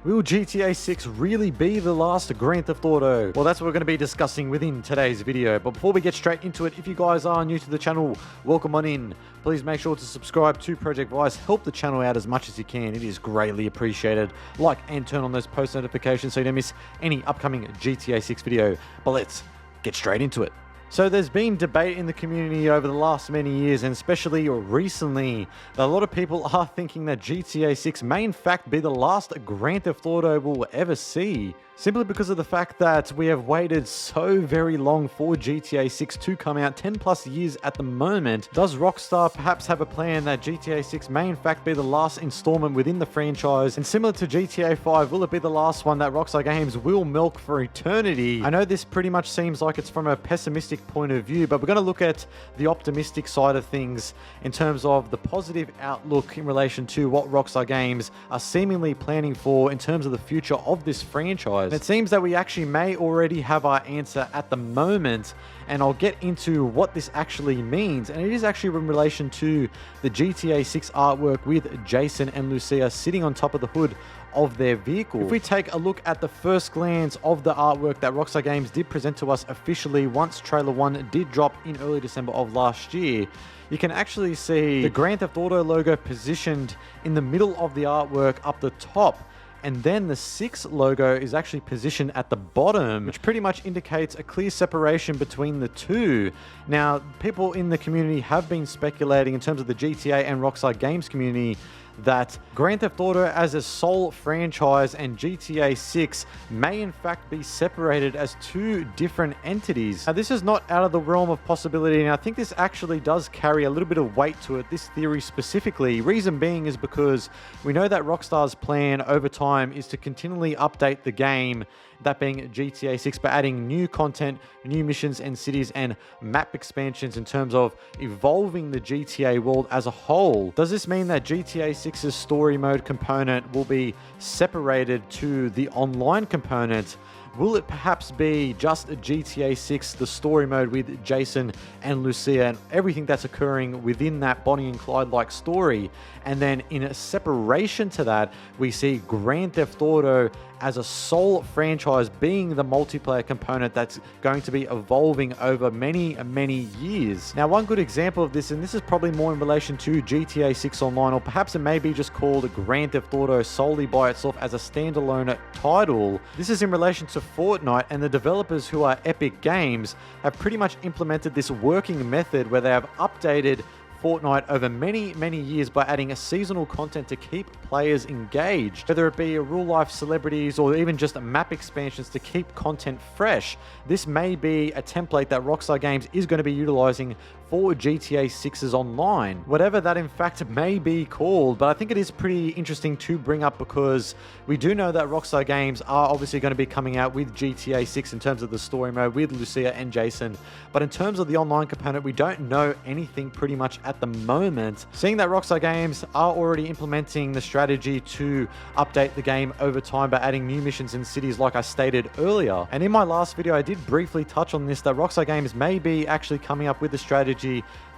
Will GTA 6 really be the last Grand Theft Auto? Well, that's what we're going to be discussing within today's video. But before we get straight into it, if you guys are new to the channel, welcome on in. Please make sure to subscribe to Project Vice. Help the channel out as much as you can. It is greatly appreciated. Like and turn on those post notifications so you don't miss any upcoming GTA 6 video. But let's get straight into it. So there's been debate in the community over the last many years, and especially recently, that a lot of people are thinking that GTA 6 may in fact be the last Grand Theft Auto we'll ever see. Simply because of the fact that we have waited so very long for GTA 6 to come out, 10 plus years at the moment. Does Rockstar perhaps have a plan that GTA 6 may in fact be the last installment within the franchise? And similar to GTA 5, will it be the last one that Rockstar Games will milk for eternity? I know this pretty much seems like it's from a pessimistic point of view, but we're going to look at the optimistic side of things in terms of the positive outlook in relation to what Rockstar Games are seemingly planning for in terms of the future of this franchise. And it seems that we actually may already have our answer at the moment, and I'll get into what this actually means. And it is actually in relation to the GTA 6 artwork with Jason and Lucia sitting on top of the hood of their vehicle. If we take a look at the first glance of the artwork that Rockstar Games did present to us officially once trailer 1 did drop in early December of last year, you can actually see the Grand Theft Auto logo positioned in the middle of the artwork up the top. And then the 6 logo is actually positioned at the bottom, which pretty much indicates a clear separation between the two. Now, people in the community have been speculating in terms of the GTA and Rockstar Games community that Grand Theft Auto as a sole franchise and GTA 6 may in fact be separated as two different entities. Now, this is not out of the realm of possibility, and I think this actually does carry a little bit of weight to it, this theory specifically. Reason being is because we know that Rockstar's plan over time is to continually update the game, that being GTA 6, by adding new content, new missions and cities and map expansions in terms of evolving the GTA world as a whole. Does this mean that GTA 6's story mode component will be separated to the online component? Will it perhaps be just a GTA 6, the story mode with Jason and Lucia and everything that's occurring within that Bonnie and Clyde-like story? And then in a separation to that, we see Grand Theft Auto as a sole franchise being the multiplayer component that's going to be evolving over many years. Now, one good example of this, and this is probably more in relation to GTA 6 Online, or perhaps it may be just called Grand Theft Auto solely by itself as a standalone title. This is in relation to Fortnite, and the developers, who are Epic Games, have pretty much implemented this working method where they have updated Fortnite over many years by adding a seasonal content to keep players engaged, whether it be real life celebrities or even just map expansions to keep content fresh. This may be a template that Rockstar Games is going to be utilizing for GTA 6's online, whatever that in fact may be called. But I think it is pretty interesting to bring up because we do know that Rockstar Games are obviously going to be coming out with GTA 6 in terms of the story mode with Lucia and Jason, but in terms of the online component, we don't know anything pretty much at the moment. Seeing that Rockstar Games are already implementing the strategy to update the game over time by adding new missions and cities, like I stated earlier. And in my last video, I did briefly touch on this, that Rockstar Games may be actually coming up with a strategy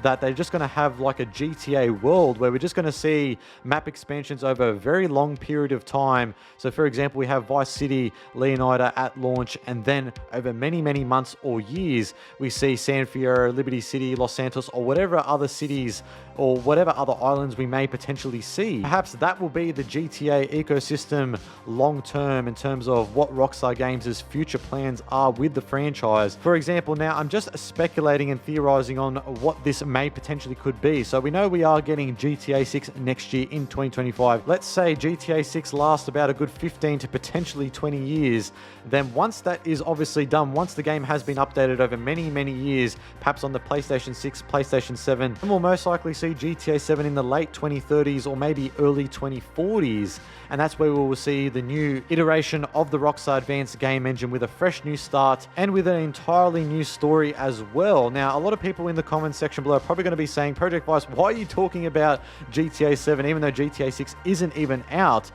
that they're just going to have like a GTA world where we're just going to see map expansions over a very long period of time. So for example, we have Vice City, Leonida at launch, and then over many months or years, we see San Fierro, Liberty City, Los Santos, or whatever other cities or whatever other islands we may potentially see. Perhaps that will be the GTA ecosystem long term in terms of what Rockstar Games' future plans are with the franchise. For example, now I'm just speculating and theorizing on what this may potentially could be. So we know we are getting GTA 6 next year in 2025. Let's say GTA 6 lasts about a good 15 to potentially 20 years. Then once that is obviously done, once the game has been updated over many years, perhaps on the PlayStation 6, PlayStation 7, then we'll most likely see GTA 7 in the late 2030s or maybe early 2040s. And that's where we will see the new iteration of the Rockstar Advanced game engine with a fresh new start and with an entirely new story as well. Now, a lot of people in the comments section below are probably going to be saying, Project Vice, why are you talking about GTA 7 even though GTA 6 isn't even out?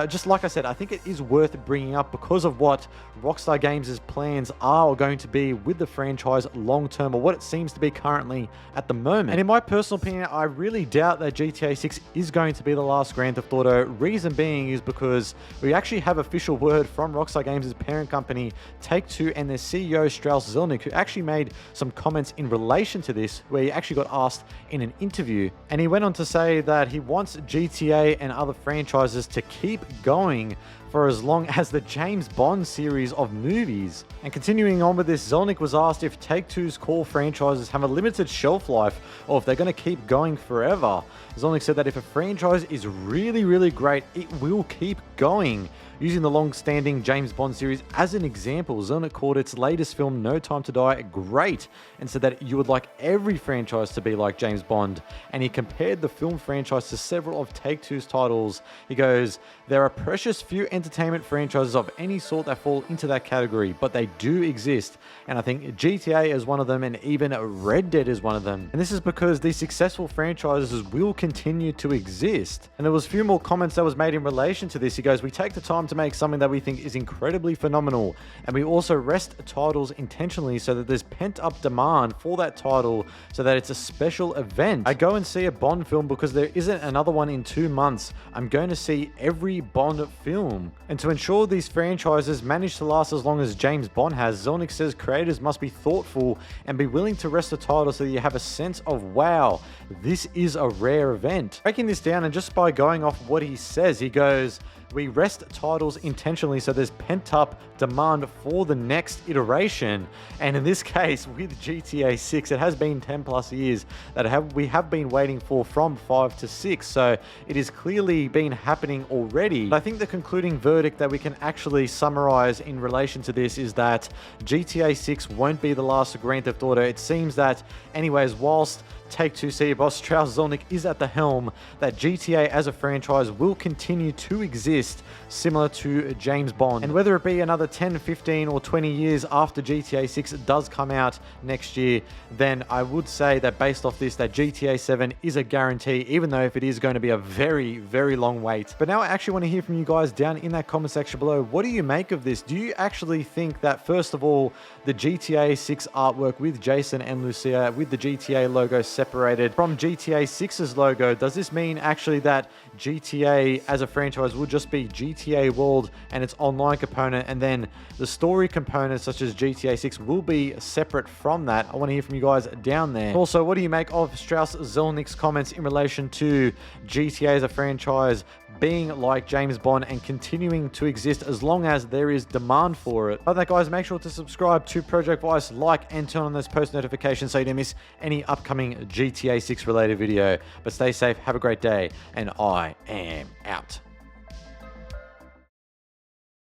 Just like I said, I think it is worth bringing up because of what Rockstar Games' plans are going to be with the franchise long term, or what it seems to be currently at the moment. And in my personal opinion, I really doubt that GTA 6 is going to be the last Grand Theft Auto. Reason being is because we actually have official word from Rockstar Games' parent company, Take-Two, and their CEO, Strauss Zelnick, who actually made some comments in relation to this, where he actually got asked in an interview. And he went on to say that he wants GTA and other franchises to keep going for as long as the James Bond series of movies. And continuing on with this, Zelnick was asked if Take-Two's core franchises have a limited shelf life or if they're going to keep going forever. Zelnick said that if a franchise is really, really great, it will keep going. Using the long-standing James Bond series as an example, Zelnick called its latest film, No Time to Die, great, and said that you would like every franchise to be like James Bond. And he compared the film franchise to several of Take-Two's titles. He goes, there are precious few entertainment franchises of any sort that fall into that category, but they do exist. And I think GTA is one of them, and even Red Dead is one of them. And this is because these successful franchises will continue to exist. And there was a few more comments that was made in relation to this. He goes, we take the time to make something that we think is incredibly phenomenal, and we also rest titles intentionally so that there's pent-up demand for that title, so that it's a special event. I go and see a Bond film because there isn't another one in 2 months. I'm going to see every Bond film. And to ensure these franchises manage to last as long as James Bond has, Zelnick says creators must be thoughtful and be willing to rest the title so that you have a sense of, wow, this is a rare event. Breaking this down, and just by going off what he says, he goes, we rest titles intentionally so there's pent-up demand for the next iteration. And in this case, with GTA 6, it has been 10 plus years that we have been waiting for, from 5 to 6. So it has clearly been happening already. But I think the concluding verdict that we can actually summarize in relation to this is that GTA 6 won't be the last of Grand Theft Auto. It seems that anyways, whilst Take-Two CEO boss Strauss Zelnick is at the helm, that GTA as a franchise will continue to exist, similar to James Bond. And whether it be another 10, 15 or 20 years after GTA 6 does come out next year, then I would say that based off this, that GTA 7 is a guarantee, even though if it is going to be a very, very long wait. But now I actually want to hear from you guys down in that comment section below. What do you make of this? Do you actually think that, first of all, the GTA 6 artwork with Jason and Lucia, with the GTA logo separated from GTA 6's logo, does this mean actually that GTA as a franchise will just be GTA World and its online component, and then the story components such as GTA 6 will be separate from that? I want to hear from you guys down there. Also, what do you make of Strauss Zelnick's comments in relation to GTA as a franchise being like James Bond and continuing to exist as long as there is demand for it? Other than that, guys, make sure to subscribe to Project Vice, like and turn on those post notifications so you don't miss any upcoming GTA 6 related video. But stay safe, have a great day, and I am out.